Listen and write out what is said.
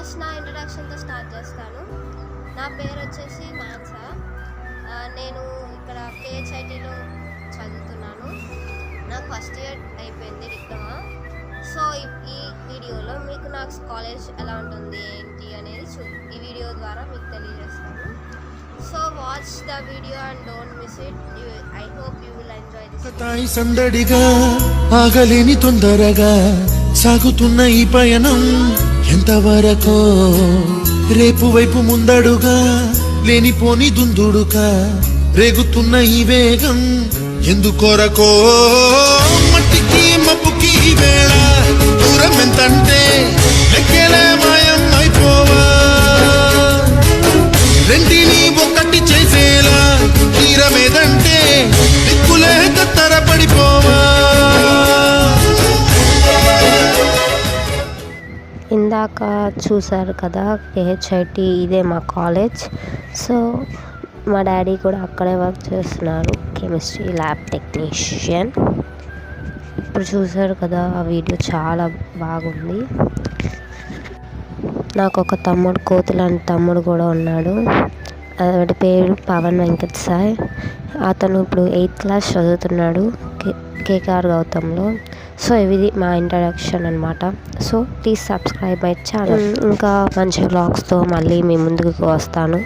First నా ఇంట్రడక్షన్తో start చేస్తాను. నా పేరు వచ్చేసి మాన్సా. నేను ఇక్కడ KHITలో చదువుతున్నాను. నాకు ఫస్ట్ ఇయర్ అయిపోయింది డిప్లొమా. సో ఈ వీడియోలో మీకు నాకు కాలేజ్ ఎలా ఉంటుంది ఏంటి అనేది ఈ వీడియో ద్వారా మీకు తెలియజేస్తాను. So watch the video and don't miss it. I hope you will enjoy this. తాయి సందడిగా ఆగలేని తొందరగా సాగుతున్న ఈ పయనం ఎంతవరకో, రేపు వైపు ముందడుగా లేనిపోని దుందుడుగా రేగుతున్న ఈ వేగం ఎందుకొరకో, మట్టికి మబ్బుకి వేళ దూరం ఎంతంటే లెక్కలే మాయం అయిపోవా, రెండిని ఒకటి చేసేలా తీరమేదంటే దిక్కులే తత్తరపడిపోవా. ఇందాక చూసారు కదా KHIT, ఇదే మా కాలేజ్. సో మా డాడీ కూడా అక్కడే వర్క్ చేస్తున్నారు, కెమిస్ట్రీ ల్యాబ్ టెక్నీషియన్. ఇప్పుడు చూసారు కదా ఆ వీడియో చాలా బాగుంది. నాకు ఒక తమ్ముడు, కోతులాంటి తమ్ముడు కూడా ఉన్నాడు. వాడి పేరు పవన్ వెంకట్ సాయ్. అతను ఇప్పుడు 8th క్లాస్ చదువుతున్నాడు KKR గౌతంలో. సో ఇది మా ఇంట్రడక్షన్ అనమాట. So please subscribe my channel. ఇంకా మంచి వ్లాగ్స్తో మళ్ళీ మీ ముందుకు వస్తాను.